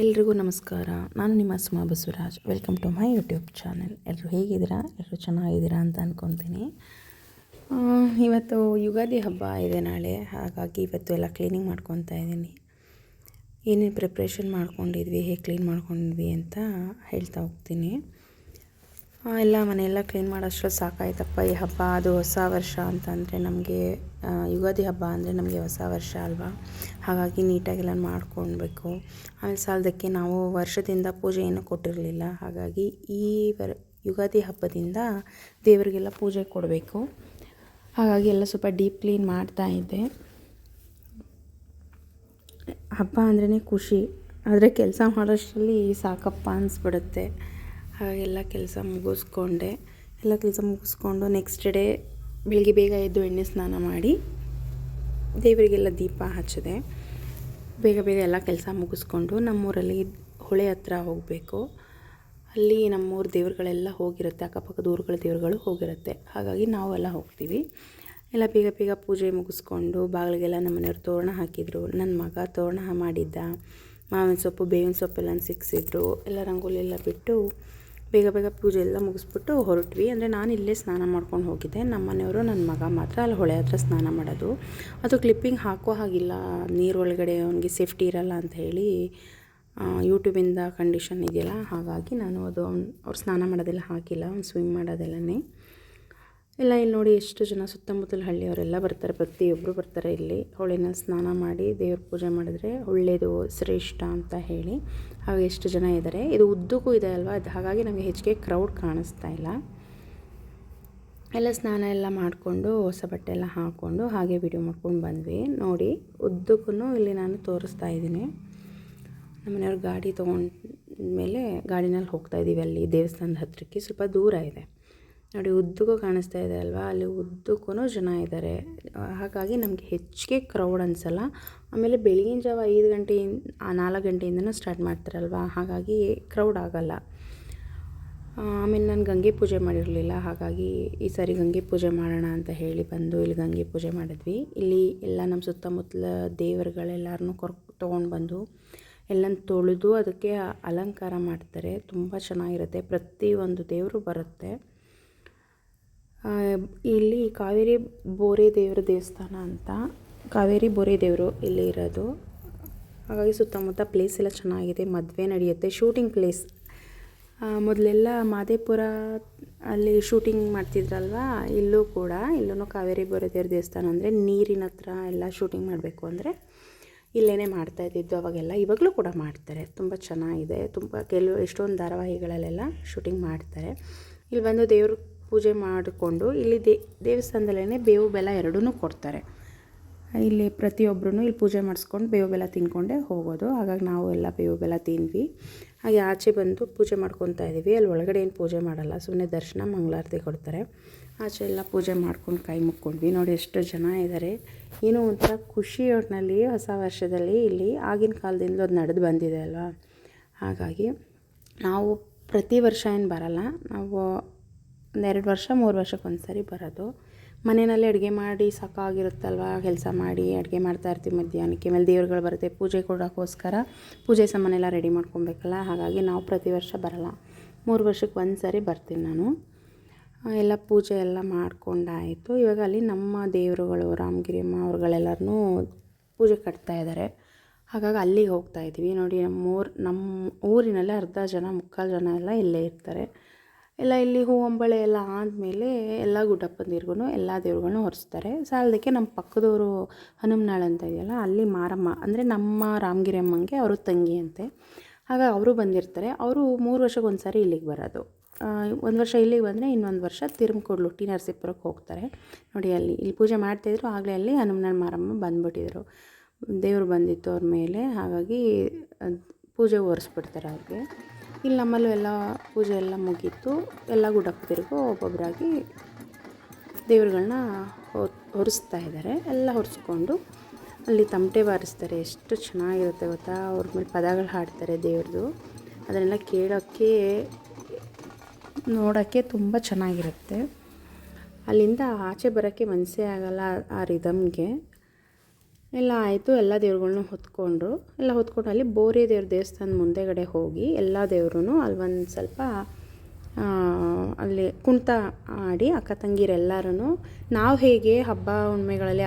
ಎಲ್ರಿಗೂ ನಮಸ್ಕಾರ. ನಾನು ನಿಮ್ಮ Suma Basavaraj. Welcome to my YouTube channel. ಎಲ್ಲರೂ ಹೇಗಿದ್ದೀರಾ? ಎಲ್ಲರೂ ಚೆನ್ನಾಗಿದ್ದೀರಾ ಅಂತ ಅಂದ್ಕೊತೀನಿ. ಇವತ್ತು ಯುಗಾದಿ ಹಬ್ಬ ಇದೆ ನಾಳೆ, ಹಾಗಾಗಿ ಇವತ್ತು ಎಲ್ಲ ಕ್ಲೀನಿಂಗ್ ಮಾಡ್ಕೊತಾ ಇದ್ದೀನಿ. ಏನೇನು ಪ್ರಿಪ್ರೇಷನ್ ಮಾಡ್ಕೊಂಡಿದ್ವಿ, ಹೇಗೆ ಕ್ಲೀನ್ ಮಾಡ್ಕೊಂಡ್ವಿ ಅಂತ ಹೇಳ್ತಾ ಹೋಗ್ತೀನಿ. ಎಲ್ಲ ಮನೆಯೆಲ್ಲ ಕ್ಲೀನ್ ಮಾಡೋಷ್ಟರಲ್ಲಿ ಸಾಕಾಯ್ತಪ್ಪ. ಈ ಹಬ್ಬ ಅದು ಹೊಸ ವರ್ಷ ಅಂತಂದರೆ ನಮಗೆ ಯುಗಾದಿ ಹಬ್ಬ ಅಂದರೆ ನಮಗೆ ಹೊಸ ವರ್ಷ ಅಲ್ವಾ, ಹಾಗಾಗಿ ನೀಟಾಗೆಲ್ಲ ಮಾಡ್ಕೊಳ್ಬೇಕು. ಆಮೇಲೆ ಸಾಲದಕ್ಕೆ ನಾವು ವರ್ಷದಿಂದ ಪೂಜೆ ಏನೂ ಕೊಟ್ಟಿರಲಿಲ್ಲ, ಹಾಗಾಗಿ ಈ ಯುಗಾದಿ ಹಬ್ಬದಿಂದ ದೇವರಿಗೆಲ್ಲ ಪೂಜೆ ಕೊಡಬೇಕು. ಹಾಗಾಗಿ ಎಲ್ಲ ಸ್ವಲ್ಪ ಡೀಪ್ ಕ್ಲೀನ್ ಮಾಡ್ತಾಯಿದ್ದೆ. ಹಬ್ಬ ಅಂದ್ರೇ ಖುಷಿ, ಆದರೆ ಕೆಲಸ ಮಾಡೋಷ್ಟರಲ್ಲಿ ಸಾಕಪ್ಪ ಅನಿಸ್ಬಿಡುತ್ತೆ. ಹಾಗೆಲ್ಲ ಕೆಲಸ ಮುಗಿಸ್ಕೊಂಡು ನೆಕ್ಸ್ಟ್ ಡೇ ಬೆಳಿಗ್ಗೆ ಬೇಗ ಎದ್ದು ಎಣ್ಣೆ ಸ್ನಾನ ಮಾಡಿ ದೇವರಿಗೆಲ್ಲ ದೀಪ ಹಚ್ಚಿದೆ. ಬೇಗ ಎಲ್ಲ ಕೆಲಸ ಮುಗಿಸ್ಕೊಂಡು ನಮ್ಮೂರಲ್ಲಿ ಹೊಳೆ ಹತ್ರ ಹೋಗಬೇಕು. ಅಲ್ಲಿ ನಮ್ಮೂರ ದೇವರುಗಳೆಲ್ಲ ಹೋಗಿರುತ್ತೆ, ಅಕ್ಕಪಕ್ಕದ ಊರುಗಳ ದೇವರುಗಳು ಹೋಗಿರುತ್ತೆ, ಹಾಗಾಗಿ ನಾವೆಲ್ಲ ಹೋಗ್ತೀವಿ. ಎಲ್ಲ ಬೇಗ ಪೂಜೆ ಮುಗಿಸ್ಕೊಂಡು ಬಾಗಿಲಿಗೆಲ್ಲ ನಮ್ಮ ಮನೆಯವ್ರು ತೋರಣ ಹಾಕಿದರು. ನನ್ನ ಮಗ ತೋರಣ ಮಾಡಿದ್ದ, ಮಾವಿನ ಸೊಪ್ಪು ಬೇವಿನ ಸೊಪ್ಪೆಲ್ಲ ಸಿಕ್ಕಿಸಿದ್ರು. ಎಲ್ಲ ರಂಗೋಲಿ ಎಲ್ಲ ಬಿಟ್ಟು ಬೇಗ ಪೂಜೆ ಎಲ್ಲ ಮುಗಿಸ್ಬಿಟ್ಟು ಹೊರಟ್ವಿ. ಅಂದರೆ ನಾನು ಇಲ್ಲೇ ಸ್ನಾನ ಮಾಡ್ಕೊಂಡು ಹೋಗಿದ್ದೆ, ನಮ್ಮ ಮನೆಯವರು ನನ್ನ ಮಗ ಮಾತ್ರ ಅಲ್ಲಿ ಹೊಳೆ ಹತ್ರ ಸ್ನಾನ ಮಾಡೋದು. ಅದು ಕ್ಲಿಪ್ಪಿಂಗ್ ಹಾಕೋ ಹಾಗಿಲ್ಲ, ನೀರೊಳಗಡೆ ಅವನಿಗೆ ಸೇಫ್ಟಿ ಇರಲ್ಲ ಅಂತ ಹೇಳಿ ಯೂಟ್ಯೂಬಿಂದ ಕಂಡೀಷನ್ ಇದೆಯಲ್ಲ, ಹಾಗಾಗಿ ನಾನು ಅದು ಅವ್ರು ಸ್ನಾನ ಮಾಡೋದೆಲ್ಲ ಹಾಕಿಲ್ಲ, ಅವ್ನು ಸ್ವಿಮ್ ಮಾಡೋದೆಲ್ಲನೇ. ಎಲ್ಲ ಇಲ್ಲಿ ನೋಡಿ ಎಷ್ಟು ಜನ ಸುತ್ತಮುತ್ತಲ ಹಳ್ಳಿಯವರೆಲ್ಲ ಬರ್ತಾರೆ, ಪ್ರತಿಯೊಬ್ಬರು ಬರ್ತಾರೆ ಇಲ್ಲಿ ಹೊಳೆನಲ್ಲಿ ಸ್ನಾನ ಮಾಡಿ ದೇವ್ರ ಪೂಜೆ ಮಾಡಿದ್ರೆ ಒಳ್ಳೆಯದು, ಶ್ರೇಷ್ಠ ಅಂತ ಹೇಳಿ. ಹಾಗೆ ಎಷ್ಟು ಜನ ಇದ್ದಾರೆ. ಇದು ಉದ್ದಕ್ಕೂ ಇದೆ ಅಲ್ವಾ, ಹಾಗಾಗಿ ನಮಗೆ ಹೆಚ್ಚಿಗೆ ಕ್ರೌಡ್ ಕಾಣಿಸ್ತಾ ಇಲ್ಲ. ಎಲ್ಲ ಸ್ನಾನ ಎಲ್ಲ ಮಾಡಿಕೊಂಡು ಹೊಸ ಬಟ್ಟೆ ಎಲ್ಲ ಹಾಕ್ಕೊಂಡು ಹಾಗೆ ವಿಡಿಯೋ ಮಾಡ್ಕೊಂಡು ಬಂದ್ವಿ. ನೋಡಿ ಉದ್ದಕ್ಕೂ ಇಲ್ಲಿ ನಾನು ತೋರಿಸ್ತಾ ಇದ್ದೀನಿ. ನಮ್ಮನೆಯವ್ರು ಗಾಡಿ ತೊಗೊಂಡ್ಮೇಲೆ ಗಾಡಿನಲ್ಲಿ ಹೋಗ್ತಾಯಿದ್ದೀವಿ. ಅಲ್ಲಿ ದೇವಸ್ಥಾನದ ಹತ್ರಕ್ಕೆ ಸ್ವಲ್ಪ ದೂರ ಇದೆ ನೋಡಿ, ಉದ್ದಕ್ಕೂ ಕಾಣಿಸ್ತಾ ಇದೆ ಅಲ್ವಾ, ಅಲ್ಲಿ ಉದ್ದಕ್ಕೂ ಜನ ಇದ್ದಾರೆ. ಹಾಗಾಗಿ ನಮಗೆ ಹೆಚ್ಚಿಗೆ ಕ್ರೌಡ್ ಅನಿಸಲ್ಲ. ಆಮೇಲೆ ಬೆಳಗಿನ ಜಾವ 5 ಗಂಟೆಯಿಂದ 4 ಗಂಟೆಯಿಂದನೂ ಸ್ಟಾರ್ಟ್ ಮಾಡ್ತಾರಲ್ವ, ಹಾಗಾಗಿ ಕ್ರೌಡ್ ಆಗಲ್ಲ. ಆಮೇಲೆ ನಾನು ಗಂಗೆ ಪೂಜೆ ಮಾಡಿರಲಿಲ್ಲ, ಹಾಗಾಗಿ ಈ ಸಾರಿ ಗಂಗೆ ಪೂಜೆ ಮಾಡೋಣ ಅಂತ ಹೇಳಿ ಬಂದು ಇಲ್ಲಿ ಗಂಗೆ ಪೂಜೆ ಮಾಡಿದ್ವಿ. ಇಲ್ಲಿ ಎಲ್ಲ ನಮ್ಮ ಸುತ್ತಮುತ್ತಲ ದೇವರುಗಳೆಲ್ಲರನ್ನೂ ತೊಗೊಂಡು ಬಂದು ಎಲ್ಲನ ತೊಳೆದು ಅದಕ್ಕೆ ಅಲಂಕಾರ ಮಾಡ್ತಾರೆ. ತುಂಬ ಚೆನ್ನಾಗಿರುತ್ತೆ, ಪ್ರತಿಯೊಂದು ದೇವರು ಬರುತ್ತೆ. ಇಲ್ಲಿ ಕಾವೇರಿ ಬೋರೆ ದೇವರ ದೇವಸ್ಥಾನ ಅಂತ, ಕಾವೇರಿ ಬೋರೆ ದೇವರು ಇಲ್ಲಿ ಇರೋದು. ಹಾಗಾಗಿ ಸುತ್ತಮುತ್ತ ಪ್ಲೇಸ್ ಎಲ್ಲ ಚೆನ್ನಾಗಿದೆ, ಮದುವೆ ನಡೆಯುತ್ತೆ, ಶೂಟಿಂಗ್ ಪ್ಲೇಸ್. ಮೊದಲೆಲ್ಲ ಮಾದೇಪುರ ಅಲ್ಲಿ ಶೂಟಿಂಗ್ ಮಾಡ್ತಿದ್ರಲ್ವ, ಇಲ್ಲೂ ಕಾವೇರಿ ಬೋರೆ ದೇವರ ದೇವಸ್ಥಾನ ಅಂದರೆ ನೀರಿನ ಹತ್ರ ಎಲ್ಲ ಶೂಟಿಂಗ್ ಮಾಡಬೇಕು ಅಂದರೆ ಇಲ್ಲೇ ಮಾಡ್ತಾಯಿದ್ದಿದ್ದು ಅವಾಗೆಲ್ಲ. ಇವಾಗಲೂ ಕೂಡ ಮಾಡ್ತಾರೆ, ತುಂಬ ಚೆನ್ನಾಗಿದೆ. ಎಷ್ಟೊಂದು ಧಾರಾವಾಹಿಗಳಲ್ಲೆಲ್ಲ ಶೂಟಿಂಗ್ ಮಾಡ್ತಾರೆ. ಇಲ್ಲಿ ಬಂದು ದೇವ್ರ ಪೂಜೆ ಮಾಡಿಕೊಂಡು ಇಲ್ಲಿ ದೇವಸ್ಥಾನದಲ್ಲೇ ಬೇವು ಬೆಲ್ಲ ಎರಡೂ ಕೊಡ್ತಾರೆ. ಇಲ್ಲಿ ಪ್ರತಿಯೊಬ್ಬರೂ ಇಲ್ಲಿ ಪೂಜೆ ಮಾಡಿಸ್ಕೊಂಡು ಬೇವು ಬೆಲ್ಲ ತಿನ್ಕೊಂಡೇ ಹೋಗೋದು. ಹಾಗಾಗಿ ನಾವು ಎಲ್ಲ ಬೇವು ಬೆಲ್ಲ ತಿಂದ್ವಿ. ಹಾಗೆ ಆಚೆ ಬಂದು ಪೂಜೆ ಮಾಡ್ಕೊತಾ ಇದ್ದೀವಿ. ಅಲ್ಲಿ ಒಳಗಡೆ ಏನು ಪೂಜೆ ಮಾಡಲ್ಲ, ಸುಮ್ಮನೆ ದರ್ಶನ ಮಂಗಳಾರತಿ ಕೊಡ್ತಾರೆ. ಆಚೆ ಎಲ್ಲ ಪೂಜೆ ಮಾಡ್ಕೊಂಡು ಕೈ ಮುಕ್ಕೊಂಡ್ವಿ. ನೋಡಿ ಎಷ್ಟು ಜನ ಇದ್ದಾರೆ, ಏನೋ ಒಂಥರ ಖುಷಿ ಒಟ್ಟಿನಲ್ಲಿ ಹೊಸ ವರ್ಷದಲ್ಲಿ. ಇಲ್ಲಿ ಆಗಿನ ಕಾಲದಿಂದಲೂ ಅದು ನಡೆದು ಬಂದಿದೆ ಅಲ್ವಾ, ಹಾಗಾಗಿ ನಾವು ಪ್ರತಿ ವರ್ಷ ಏನು ಬರಲ್ಲ, ನಾವು 2 ವರ್ಷ 3 ವರ್ಷಕ್ಕೊಂದು ಸಾರಿ ಬರೋದು. ಮನೆಯಲ್ಲೇ ಅಡುಗೆ ಮಾಡಿ ಸಾಕಾಗಿರುತ್ತಲ್ವ, ಕೆಲಸ ಮಾಡಿ ಅಡುಗೆ ಮಾಡ್ತಾಯಿರ್ತೀವಿ ಮಧ್ಯಾಹ್ನಕ್ಕೆ. ಆಮೇಲೆ ದೇವ್ರುಗಳು ಬರುತ್ತೆ, ಪೂಜೆ ಕೊಡೋಕ್ಕೋಸ್ಕರ ಪೂಜೆ ಸಾಮಾನೆಲ್ಲ ರೆಡಿ ಮಾಡ್ಕೊಬೇಕಲ್ಲ, ಹಾಗಾಗಿ ನಾವು ಪ್ರತಿ ವರ್ಷ ಬರಲ್ಲ, 3 ವರ್ಷಕ್ಕೆ ಒಂದು ಸಾರಿ ಬರ್ತೀನಿ ನಾನು. ಎಲ್ಲ ಪೂಜೆ ಎಲ್ಲ ಮಾಡ್ಕೊಂಡಾಯಿತು. ಇವಾಗ ಅಲ್ಲಿ ನಮ್ಮ ದೇವರುಗಳು ರಾಮಗಿರಿಯಮ್ಮ ಅವ್ರುಗಳೆಲ್ಲರನ್ನೂ ಪೂಜೆ ಕಟ್ತಾ ಇದ್ದಾರೆ, ಹಾಗಾಗಿ ಅಲ್ಲಿಗೆ ಹೋಗ್ತಾಯಿದ್ವಿ. ನೋಡಿ ನಮ್ಮ ಊರಿನಲ್ಲೇ ಅರ್ಧ ಜನ 3/4 ಜನ ಎಲ್ಲ ಇಲ್ಲೇ ಇರ್ತಾರೆ. ಎಲ್ಲ ಇಲ್ಲಿ ಹೂವಂಬಳೆ ಎಲ್ಲ ಆದಮೇಲೆ ಎಲ್ಲ ಗುಡ್ಡಪ್ಪಂದಿರ್ಗೂ ಎಲ್ಲ ದೇವ್ರುಗಳನ್ನೂ ಹೊರಿಸ್ತಾರೆ. ಸಾಲದಕ್ಕೆ ನಮ್ಮ ಪಕ್ಕದವರು ಹನುಮನಾಳು ಅಂತ ಇದೆಯಲ್ಲ, ಅಲ್ಲಿ ಮಾರಮ್ಮ ಅಂದರೆ ನಮ್ಮ ರಾಮಗಿರಿ ಅಮ್ಮಂಗೆ ಅವರು ತಂಗಿ ಅಂತೆ, ಹಾಗಾಗಿ ಅವರು ಬಂದಿರ್ತಾರೆ. ಅವರು 3 ವರ್ಷಕ್ಕೆ ಒಂದು ಸಾರಿ ಇಲ್ಲಿಗೆ ಬರೋದು. ಒಂದು ವರ್ಷ ಇಲ್ಲಿಗೆ ಬಂದರೆ ಇನ್ನೊಂದು ವರ್ಷ ತಿರುಮಕೂಡ್ಲು ಟಿ ನರಸೀಪುರಕ್ಕೆ ಹೋಗ್ತಾರೆ. ನೋಡಿ ಇಲ್ಲಿ ಪೂಜೆ ಮಾಡ್ತಾಯಿದ್ರು, ಆಗಲೇ ಅಲ್ಲಿ ಹನುಮನಾಳು ಮಾರಮ್ಮ ಬಂದುಬಿಟ್ಟಿದ್ರು, ದೇವರು ಬಂದಿತ್ತು ಅವ್ರ ಮೇಲೆ, ಹಾಗಾಗಿ ಪೂಜೆ ಒರೆಸ್ಬಿಡ್ತಾರೆ ಅವ್ರಿಗೆ. ಇಲ್ಲಿ ನಮ್ಮಲ್ಲೂ ಎಲ್ಲ ಪೂಜೆ ಎಲ್ಲ ಮುಗೀತು. ಎಲ್ಲ ಗುಡ್ಡಪ್ಪದಿರಿಗೂ ಒಬ್ಬೊಬ್ಬರಾಗಿ ದೇವ್ರುಗಳನ್ನ ಹೊರಿಸ್ತಾ ಇದ್ದಾರೆ. ಎಲ್ಲ ಹೊರಿಸ್ಕೊಂಡು ಅಲ್ಲಿ ತಮಟೆ ಬಾರಿಸ್ತಾರೆ, ಎಷ್ಟು ಚೆನ್ನಾಗಿರುತ್ತೆ ಗೊತ್ತಾ. ಅವ್ರ ಮೇಲೆ ಪದಗಳು ಹಾಡ್ತಾರೆ ದೇವ್ರದ್ದು, ಅದನ್ನೆಲ್ಲ ನೋಡೋಕ್ಕೆ ತುಂಬ ಚೆನ್ನಾಗಿರುತ್ತೆ. ಅಲ್ಲಿಂದ ಆಚೆ ಬರೋಕ್ಕೆ ಮನಸ್ಸೇ ಆಗಲ್ಲ ಆ ರಿದಮ್ಗೆ. ಎಲ್ಲ ಆಯಿತು. ಎಲ್ಲ ದೇವ್ರುಗಳ್ನ ಹೊತ್ಕೊಂಡ್ರು. ಎಲ್ಲ ಹೊತ್ಕೊಂಡು ಅಲ್ಲಿ ಬೋರೆ ದೇವ್ರ ದೇವಸ್ಥಾನದ ಮುಂದೆಗಡೆ ಹೋಗಿ ಎಲ್ಲ ದೇವ್ರೂ ಅಲ್ಲಿ ಒಂದು ಸ್ವಲ್ಪ ಅಲ್ಲಿ ಕುಣಿತ ಆಡಿ ಅಕ್ಕ ತಂಗಿರೆಲ್ಲರೂ ನಾವು ಹೇಗೆ ಹಬ್ಬ ಹುಣ್ಮೆಗಳಲ್ಲಿ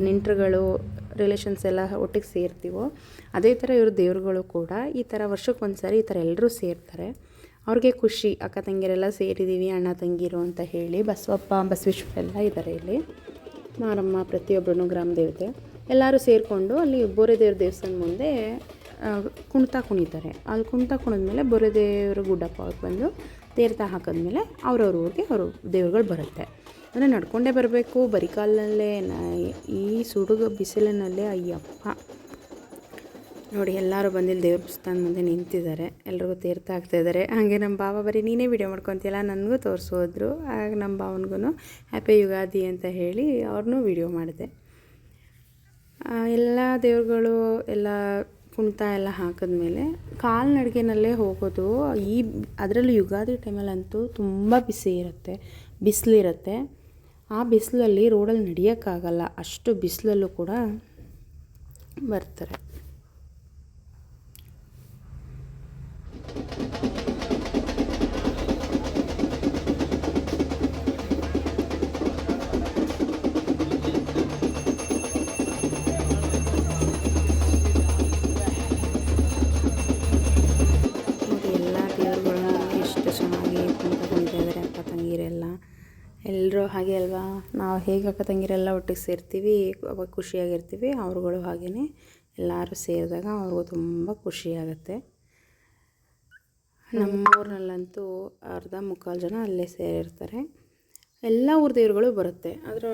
ನೆಂಟರುಗಳು ರಿಲೇಷನ್ಸ್ ಎಲ್ಲ ಒಟ್ಟಿಗೆ ಸೇರ್ತೀವೋ ಅದೇ ಥರ ಇವರು ದೇವ್ರುಗಳು ಕೂಡ ಈ ಥರ ವರ್ಷಕ್ಕೊಂದು ಸಾರಿ ಈ ಥರ ಎಲ್ಲರೂ ಸೇರ್ತಾರೆ. ಅವ್ರಿಗೆ ಖುಷಿ, ಅಕ್ಕ ತಂಗಿರೆಲ್ಲ ಸೇರಿದ್ದೀವಿ, ಅಣ್ಣ ತಂಗಿರು ಅಂತ ಹೇಳಿ. ಬಸವಪ್ಪ ಬಸವೇಶ್ವರೆಲ್ಲ ಇದ್ದಾರೆ ಇಲ್ಲಿ, ಮಾರಮ್ಮ, ಪ್ರತಿಯೊಬ್ಬರೂ ಗ್ರಾಮ ದೇವತೆ ಎಲ್ಲರೂ ಸೇರಿಕೊಂಡು ಅಲ್ಲಿ ಬೋರೆ ದೇವ್ರ ದೇವಸ್ಥಾನ ಮುಂದೆ ಕುಣಿತ ಕುಣಿತಾರೆ. ಅಲ್ಲಿ ಕುಣಿತ ಕುಣಿದ್ಮೇಲೆ ಬೋರೆ ದೇವರು ಗುಡ್ಡಪ್ಪ ಅವ್ರು ಬಂದು ತೀರ್ಥ ಹಾಕಿದ್ಮೇಲೆ ಅವ್ರವ್ರ ಊರಿಗೆ ಅವರು ದೇವ್ರುಗಳು ಬರುತ್ತೆ. ಅಂದರೆ ನಡ್ಕೊಂಡೇ ಬರಬೇಕು, ಬರೀ ಕಾಲಿನಲ್ಲೇ ಈ ಸುಡುಗ ಬಿಸಿಲಿನಲ್ಲೇ. ಅಯ್ಯಪ್ಪ ನೋಡಿ, ಎಲ್ಲರೂ ಬಂದಿಲ್ಲಿ ದೇವ್ರ ದೇವಸ್ಥಾನ ಮುಂದೆ ನಿಂತಿದ್ದಾರೆ, ಎಲ್ರಿಗೂ ತೀರ್ಥ ಹಾಕ್ತಾಯಿದ್ದಾರೆ. ಹಾಗೆ ನಮ್ಮ ಭಾವ ಬರೀ ನೀನೇ ವೀಡಿಯೋ ಮಾಡ್ಕೊತೀಯಲ್ಲ ನನಗೂ ತೋರಿಸೋದ್ರು. ಆಗ ನಮ್ಮ ಭಾವನಿಗೂ ಹ್ಯಾಪಿ ಯುಗಾದಿ ಅಂತ ಹೇಳಿ ಅವ್ರನ್ನೂ ವೀಡಿಯೋ ಮಾಡಿದೆ. ಎಲ್ಲ ದೇವ್ರುಗಳು ಎಲ್ಲ ಕುಣಿತ ಎಲ್ಲ ಹಾಕಿದ್ಮೇಲೆ ಕಾಲ್ನಡಿಗೆನಲ್ಲೇ ಹೋಗೋದು. ಅದರಲ್ಲೂ ಯುಗಾದಿ ಟೈಮಲ್ಲಂತೂ ತುಂಬ ಬಿಸಿಲಿರುತ್ತೆ. ಆ ಬಿಸಿಲಲ್ಲಿ ರೋಡಲ್ಲಿ ನಡೆಯೋಕ್ಕಾಗಲ್ಲ, ಅಷ್ಟು ಬಿಸಿಲಲ್ಲೂ ಕೂಡ ಬರ್ತಾರೆ. ಎಲ್ಲರೂ ಹಾಗೆ ಅಲ್ವಾ, ನಾವು ಹೇಗೆ ಅಕ್ಕ ತಂಗಿರೆಲ್ಲ ಒಟ್ಟಿಗೆ ಸೇರ್ತೀವಿ, ಅವಾಗ ಖುಷಿಯಾಗಿರ್ತೀವಿ. ಅವ್ರುಗಳು ಹಾಗೆಯೇ ಎಲ್ಲರೂ ಸೇರಿದಾಗ ಅವ್ರಿಗೂ ತುಂಬ ಖುಷಿಯಾಗುತ್ತೆ. ನಮ್ಮೂರಿನಲ್ಲಂತೂ ಅರ್ಧ ಮುಕ್ಕಾಲು ಜನ ಅಲ್ಲೇ ಸೇರಿರ್ತಾರೆ. ಎಲ್ಲ ಊರ ದೇವ್ರುಗಳು ಬರುತ್ತೆ. ಅದರ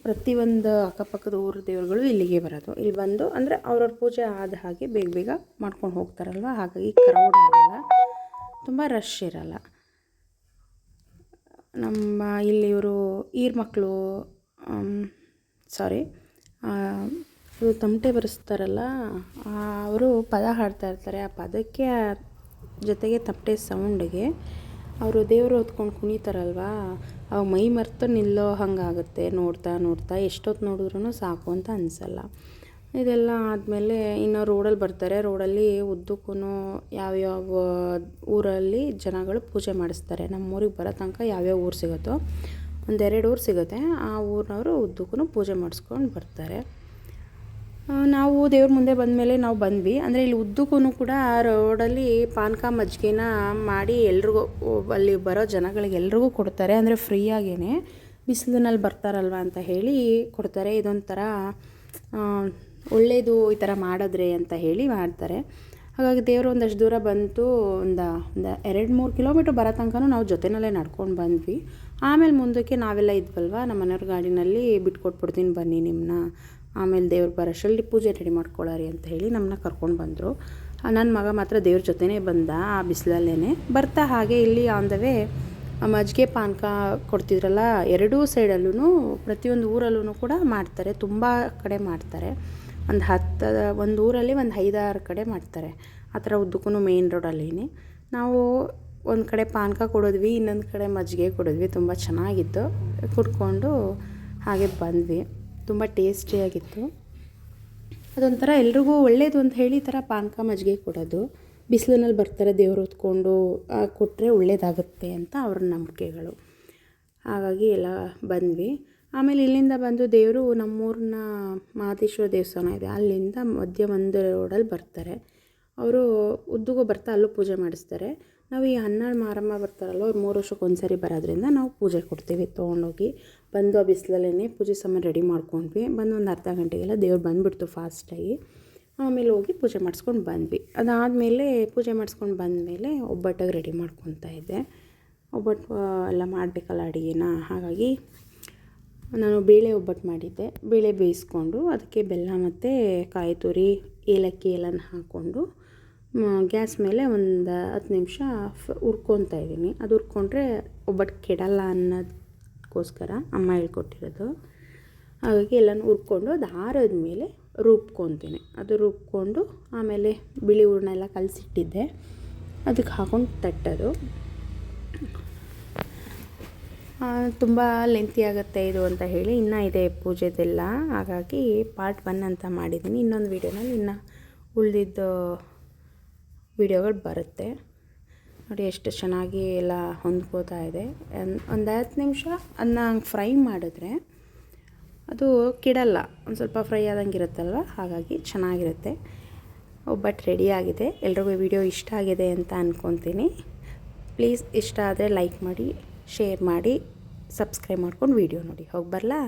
ಪ್ರತಿಯೊಂದು ಅಕ್ಕಪಕ್ಕದ ಊರ ದೇವ್ರುಗಳು ಇಲ್ಲಿಗೆ ಬರೋದು. ಇಲ್ಲಿ ಬಂದು ಅಂದರೆ ಅವ್ರವ್ರ ಪೂಜೆ ಆದ ಹಾಗೆ ಬೇಗ ಮಾಡ್ಕೊಂಡು ಹೋಗ್ತಾರಲ್ವ, ಹಾಗಾಗಿ ಕ್ರೌಡ್ ಆಗಲ್ಲ, ತುಂಬ ರಶ್ ಇರಲ್ಲ. ನಮ್ಮ ಇಲ್ಲಿ ಇವರು ಮಕ್ಕಳು ಇವರು ತಮಟೆ ಬರೆಸ್ತಾರಲ್ಲ, ಅವರು ಪದ ಹಾಡ್ತಾ ಇರ್ತಾರೆ. ಆ ಪದಕ್ಕೆ ಜೊತೆಗೆ ತಮಟೆ ಸೌಂಡಿಗೆ ಅವರು ದೇವರು ಹೊತ್ಕೊಂಡು ಕುಣಿತಾರಲ್ವ, ಅವಾಗ ಮೈ ಮರೆತು ನಿಲ್ಲೋ ಹಂಗಾಗುತ್ತೆ. ನೋಡ್ತಾ ಎಷ್ಟೊತ್ತು ನೋಡಿದ್ರೂ ಸಾಕು ಅಂತ ಅನಿಸಲ್ಲ. ಇದೆಲ್ಲ ಆದಮೇಲೆ ಇನ್ನು ರೋಡಲ್ಲಿ ಬರ್ತಾರೆ. ರೋಡಲ್ಲಿ ಉದ್ದಕ್ಕೂ ಯಾವ್ಯಾವ ಊರಲ್ಲಿ ಜನಗಳು ಪೂಜೆ ಮಾಡಿಸ್ತಾರೆ. ನಮ್ಮೂರಿಗೆ ಬರೋ ತನಕ ಯಾವ್ಯಾವ ಊರು ಸಿಗುತ್ತೋ, 1-2 ಊರು ಸಿಗುತ್ತೆ, ಆ ಊರಿನವರು ಉದ್ದಕ್ಕೂ ಪೂಜೆ ಮಾಡಿಸ್ಕೊಂಡು ಬರ್ತಾರೆ. ನಾವು ದೇವ್ರ ಮುಂದೆ ಬಂದಮೇಲೆ ನಾವು ಬಂದ್ವಿ. ಅಂದರೆ ಇಲ್ಲಿ ಉದ್ದಕ್ಕೂ ಕೂಡ ರೋಡಲ್ಲಿ ಪಾನಕ ಮಜ್ಜಿಗೆನ ಮಾಡಿ ಎಲ್ರಿಗೂ ಅಲ್ಲಿ ಬರೋ ಜನಗಳಿಗೆ ಎಲ್ರಿಗೂ ಕೊಡ್ತಾರೆ. ಅಂದರೆ ಫ್ರೀಯಾಗೇ ಬಿಸಿಲಿನಲ್ಲಿ ಬರ್ತಾರಲ್ವ ಅಂತ ಹೇಳಿ ಕೊಡ್ತಾರೆ. ಇದೊಂಥರ ಒಳ್ಳೆಯದು ಈ ಥರ ಮಾಡಿದ್ರೆ ಅಂತ ಹೇಳಿ ಮಾಡ್ತಾರೆ. ಹಾಗಾಗಿ ದೇವರು ಒಂದಷ್ಟು ದೂರ ಬಂತು, ಒಂದು 2-3 ಕಿಲೋಮೀಟ್ರ್ ಬರೋ ತನಕ ನಾವು ಜೊತೆಯಲ್ಲೇ ನಡ್ಕೊಂಡು ಬಂದ್ವಿ. ಆಮೇಲೆ ಮುಂದಕ್ಕೆ ನಾವೆಲ್ಲ ಇದ್ವಲ್ವ, ನಮ್ಮ ಮನೆಯವ್ರ ಗಾಡಿನಲ್ಲಿ ಬಿಟ್ಕೊಟ್ಬಿಡ್ತೀನಿ ಬನ್ನಿ ನಿಮ್ಮನ್ನ, ಆಮೇಲೆ ದೇವ್ರು ಬರೋಷ್ಟರಲ್ಲಿ ಪೂಜೆ ರೆಡಿ ಮಾಡ್ಕೊಳ್ಳೋರಿ ಅಂತ ಹೇಳಿ ನಮ್ಮನ್ನ ಕರ್ಕೊಂಡು ಬಂದರು. ನನ್ನ ಮಗ ಮಾತ್ರ ದೇವ್ರ ಜೊತೆನೇ ಬಂದ ಆ ಬಿಸಿಲಲ್ಲೇ ಬರ್ತಾ. ಹಾಗೆ ಇಲ್ಲಿ ಆನ್ ದ ವೇ ಮಜ್ಜಿಗೆ ಪಾನಕ ಕೊಡ್ತಿದ್ರಲ್ಲ, ಎರಡೂ ಸೈಡಲ್ಲೂ ಪ್ರತಿಯೊಂದು ಊರಲ್ಲೂ ಕೂಡ ಮಾಡ್ತಾರೆ. ತುಂಬ ಕಡೆ ಮಾಡ್ತಾರೆ. ಒಂದು ಊರಲ್ಲಿ 5-6 ಕಡೆ ಮಾಡ್ತಾರೆ. ಆ ಥರ ಉದ್ದಕ್ಕೂ ಮೇನ್ ರೋಡಲ್ಲಿನೇ ನಾವು ಒಂದು ಕಡೆ ಪಾನಕ ಕೊಡಿದ್ವಿ, ಇನ್ನೊಂದು ಕಡೆ ಮಜ್ಜಿಗೆ ಕೊಡಿದ್ವಿ. ತುಂಬ ಚೆನ್ನಾಗಿತ್ತು. ಕುಡ್ಕೊಂಡು ಹಾಗೆ ಬಂದ್ವಿ. ತುಂಬ ಟೇಸ್ಟಿಯಾಗಿತ್ತು. ಅದೊಂಥರ ಎಲ್ರಿಗೂ ಒಳ್ಳೆಯದು ಅಂತ ಹೇಳಿ ಈ ಥರ ಪಾನಕ ಮಜ್ಜಿಗೆ ಕೊಡೋದು. ಬಿಸಿಲಿನಲ್ಲಿ ಬರ್ತಾರೆ, ದೇವ್ರು ಹೊತ್ಕೊಂಡು ಕೊಟ್ಟರೆ ಒಳ್ಳೆಯದಾಗುತ್ತೆ ಅಂತ ಅವ್ರ ನಂಬಿಕೆಗಳು. ಹಾಗಾಗಿ ಎಲ್ಲ ಬಂದ್ವಿ. ಆಮೇಲೆ ಇಲ್ಲಿಂದ ಬಂದು ದೇವರು ನಮ್ಮೂರಿನ ಮಹದೇಶ್ವರ ದೇವಸ್ಥಾನ ಇದೆ, ಅಲ್ಲಿಂದ ಮಧ್ಯ ಒಂದು ರೋಡಲ್ಲಿ ಬರ್ತಾರೆ. ಅವರು ಉದ್ದಕ್ಕೂ ಬರ್ತಾ ಅಲ್ಲೂ ಪೂಜೆ ಮಾಡಿಸ್ತಾರೆ. ನಾವು ಈ 12 ಮಾರಮ್ಮ ಬರ್ತಾರಲ್ವ, ಅವ್ರು 3 ವರ್ಷಕ್ಕೆ ಒಂದು ಬರೋದ್ರಿಂದ ನಾವು ಪೂಜೆ ಕೊಡ್ತೀವಿ ತೊಗೊಂಡೋಗಿ. ಬಂದು ಆ ಬಿಸಿಲಲ್ಲೇ ಪೂಜೆ ಸಾಮಾನು ರೆಡಿ ಮಾಡ್ಕೊಂಡ್ವಿ. ಬಂದು ಒಂದು ಅರ್ಧ ಗಂಟೆಗೆಲ್ಲ ದೇವ್ರು ಬಂದುಬಿಡ್ತು ಫಾಸ್ಟಾಗಿ. ಆಮೇಲೆ ಹೋಗಿ ಪೂಜೆ ಮಾಡಿಸ್ಕೊಂಡು ಬಂದ್ವಿ. ಅದಾದಮೇಲೆ ಪೂಜೆ ಮಾಡಿಸ್ಕೊಂಡು ಬಂದಮೇಲೆ ಒಬ್ಬಟ್ಟಿಗೆ ರೆಡಿ ಮಾಡ್ಕೊತಾ ಇದ್ದೆ. ಒಬ್ಬಟ್ಟು ಎಲ್ಲ ಮಾಡಬೇಕಲ್ಲ ಅಡುಗೆನ, ಹಾಗಾಗಿ ನಾನು ಬೇಳೆ ಒಬ್ಬಟ್ಟು ಮಾಡಿದ್ದೆ. ಬೇಳೆ ಬೇಯಿಸ್ಕೊಂಡು ಅದಕ್ಕೆ ಬೆಲ್ಲ ಮತ್ತು ಕಾಯಿ ತುರಿ, ಏಲಕ್ಕಿ ಎಲ್ಲನ ಹಾಕ್ಕೊಂಡು ಗ್ಯಾಸ್ ಮೇಲೆ ಒಂದು 10 ನಿಮಿಷ ಹುರ್ಕೊತಾ ಇದ್ದೀನಿ. ಅದು ಹುರ್ಕೊಂಡ್ರೆ ಒಬ್ಬಟ್ಟು ಕೆಡಲ್ಲ ಅನ್ನೋದಕ್ಕೋಸ್ಕರ ಅಮ್ಮ ಹೇಳ್ಕೊಟ್ಟಿರೋದು. ಹಾಗಾಗಿ ಎಲ್ಲನೂ ಹುರ್ಕೊಂಡು ಅದು ಆರಿದ್ಮೇಲೆ ರುಬ್ಕೊತೀನಿ. ಅದು ರುಬ್ಕೊಂಡು ಆಮೇಲೆ ಬಿಳಿ ಹೂರಣ ಎಲ್ಲ ಕಲಸಿಟ್ಟಿದ್ದೆ, ಅದಕ್ಕೆ ಹಾಕೊಂಡು ತಟ್ಟೋದು. ತುಂಬ ಲೆಂತಿ ಆಗುತ್ತೆ ಇದು ಅಂತ ಹೇಳಿ ಇನ್ನೂ ಇದೆ ಪೂಜೆದೆಲ್ಲ, ಹಾಗಾಗಿ ಪಾರ್ಟ್ 1 ಅಂತ ಮಾಡಿದ್ದೀನಿ. ಇನ್ನೊಂದು ವೀಡಿಯೋನಲ್ಲಿ ಇನ್ನು ಉಳಿದಿದ್ದು ವೀಡಿಯೋಗಳು ಬರುತ್ತೆ ನೋಡಿ. ಎಷ್ಟು ಚೆನ್ನಾಗಿ ಎಲ್ಲ ಹೊಂದ್ಕೋತಾ ಇದೆ. ಒಂದು 10 ನಿಮಿಷ ಅದನ್ನ ಫ್ರೈ ಮಾಡಿದ್ರೆ ಅದು ಕೆಡಲ್ಲ, ಒಂದು ಸ್ವಲ್ಪ ಫ್ರೈ ಆದಂಗೆ ಇರುತ್ತಲ್ವ, ಹಾಗಾಗಿ ಚೆನ್ನಾಗಿರುತ್ತೆ. ಒಬ್ಬಟ್ಟು ರೆಡಿಯಾಗಿದೆ. ಎಲ್ರಿಗೂ ವಿಡಿಯೋ ಇಷ್ಟ ಆಗಿದೆ ಅಂತ ಅಂದ್ಕೊತೀನಿ. ಪ್ಲೀಸ್ ಇಷ್ಟ ಆದರೆ ಲೈಕ್ ಮಾಡಿ, ಶೇರ್ ಮಾಡಿ, ಸಬ್ಸ್ಕ್ರೈಬ್ ಮಾಡ್ಕೊಂಡು ವಿಡಿಯೋ ನೋಡಿ. ಹೋಗಿ ಬರಲಾ?